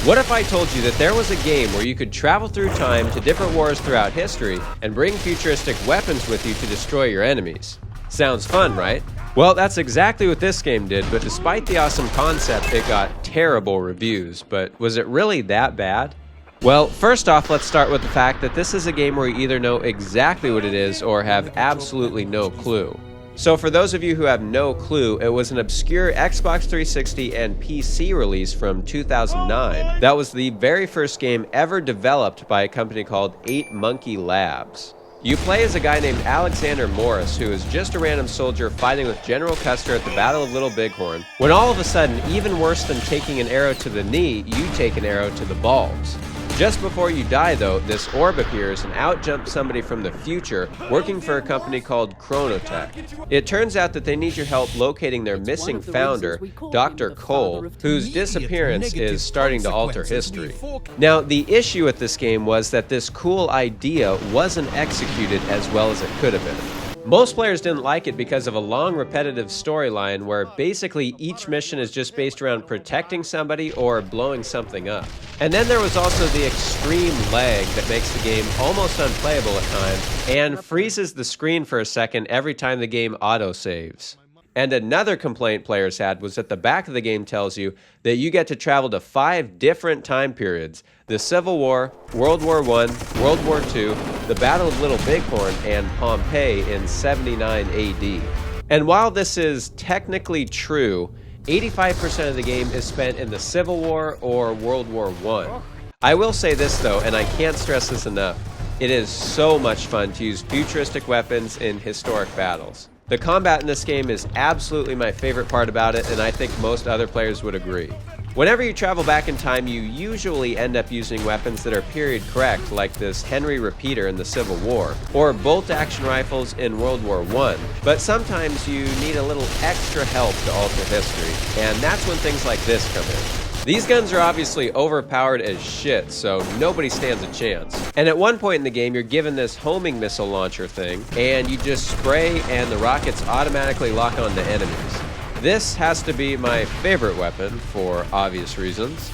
What if I told you that there was a game where you could travel through time to different wars throughout history and bring futuristic weapons with you to destroy your enemies? Sounds fun, right? Well, that's exactly what this game did, but despite the awesome concept, it got terrible reviews. But was it really that bad? Well, first off, let's start with the fact that this is a game where you either know exactly what it is or have absolutely no clue. So for those of you who have no clue, it was an obscure Xbox 360 and PC release from 2009. That was the very first game ever developed by a company called 8 Monkey Labs. You play as a guy named Alexander Morris, who is just a random soldier fighting with General Custer at the Battle of Little Bighorn, when all of a sudden, even worse than taking an arrow to the knee, you take an arrow to the balls. Just before you die though, this orb appears and outjumps somebody from the future working for a company called Chronotech. It turns out that they need your help locating their missing founder, Dr. Cole, whose disappearance is starting to alter history. Now, the issue with this game was that this cool idea wasn't executed as well as it could have been. Most players didn't like it because of a long repetitive storyline where basically each mission is just based around protecting somebody or blowing something up. And then there was also the extreme lag that makes the game almost unplayable at times and freezes the screen for a second every time the game autosaves. And another complaint players had was that the back of the game tells you that you get to travel to 5 different time periods: the Civil War, World War I, World War II, the Battle of Little Bighorn, and Pompeii in 79 AD. And while this is technically true, 85% of the game is spent in the Civil War or World War I. I will say this though, and I can't stress this enough, it is so much fun to use futuristic weapons in historic battles. The combat in this game is absolutely my favorite part about it, and I think most other players would agree. Whenever you travel back in time, you usually end up using weapons that are period correct, like this Henry repeater in the Civil War, or bolt-action rifles in World War I. But sometimes you need a little extra help to alter history, and that's when things like this come in. These guns are obviously overpowered as shit, so nobody stands a chance. And at one point in the game, you're given this homing missile launcher thing, and you just spray and the rockets automatically lock on to enemies. This has to be my favorite weapon for obvious reasons.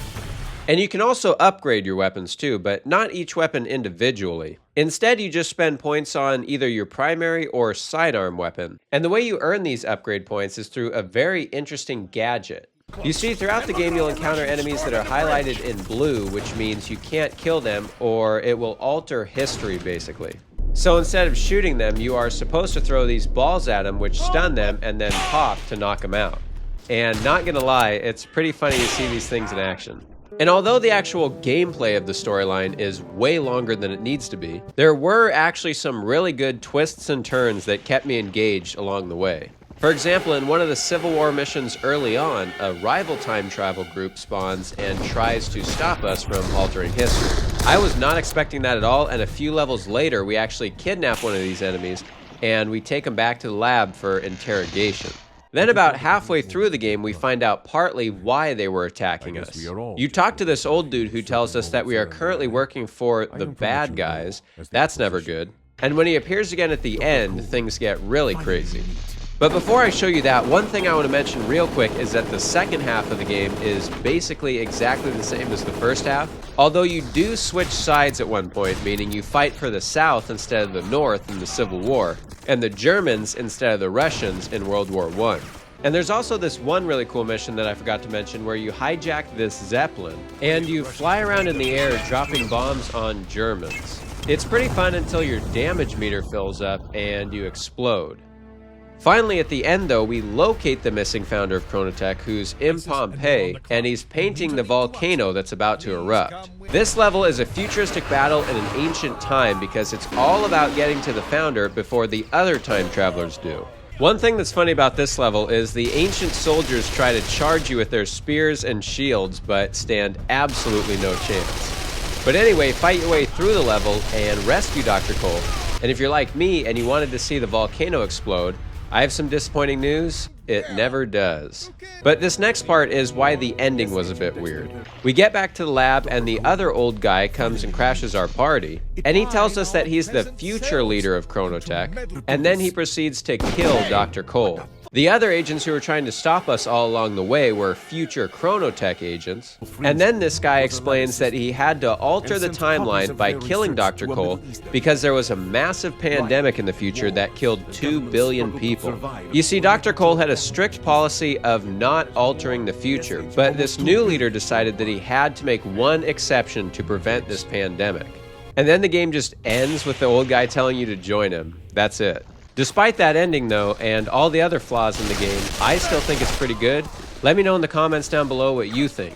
And you can also upgrade your weapons too, but not each weapon individually. Instead, you just spend points on either your primary or sidearm weapon. And the way you earn these upgrade points is through a very interesting gadget. You see, throughout the game you'll encounter enemies that are highlighted in blue, which means you can't kill them or it will alter history basically. So instead of shooting them, you are supposed to throw these balls at them which stun them and then pop to knock them out. And not gonna lie, it's pretty funny to see these things in action. And although the actual gameplay of the storyline is way longer than it needs to be, there were actually some really good twists and turns that kept me engaged along the way. For example, in one of the Civil War missions early on, a rival time travel group spawns and tries to stop us from altering history. I was not expecting that at all, and a few levels later we actually kidnap one of these enemies and we take him back to the lab for interrogation. Then about halfway through the game we find out partly why they were attacking us. You talk to this old dude who tells us that we are currently working for the bad guys. That's never good. And when he appears again at the end, things get really crazy. But before I show you that, one thing I want to mention real quick is that the second half of the game is basically exactly the same as the first half, although you do switch sides at one point, meaning you fight for the South instead of the North in the Civil War, and the Germans instead of the Russians in World War I. And there's also this one really cool mission that I forgot to mention where you hijack this Zeppelin, and you fly around in the air dropping bombs on Germans. It's pretty fun until your damage meter fills up and you explode. Finally, at the end though, we locate the missing founder of Chronotech, who's in Pompeii, and he's painting the volcano that's about to erupt. This level is a futuristic battle in an ancient time because it's all about getting to the founder before the other time travelers do. One thing that's funny about this level is the ancient soldiers try to charge you with their spears and shields, but stand absolutely no chance. But anyway, fight your way through the level and rescue Dr. Cole. And if you're like me and you wanted to see the volcano explode, I have some disappointing news. It never does. But this next part is why the ending was a bit weird. We get back to the lab and the other old guy comes and crashes our party, and he tells us that he's the future leader of Chronotech, and then he proceeds to kill Dr. Cole. The other agents who were trying to stop us all along the way were future Chronotech agents. And then this guy explains that he had to alter the timeline by killing Dr. Cole because there was a massive pandemic in the future that killed 2 billion people. You see, Dr. Cole had a strict policy of not altering the future, but this new leader decided that he had to make one exception to prevent this pandemic. And then the game just ends with the old guy telling you to join him. That's it. Despite that ending though, and all the other flaws in the game, I still think it's pretty good. Let me know in the comments down below what you think.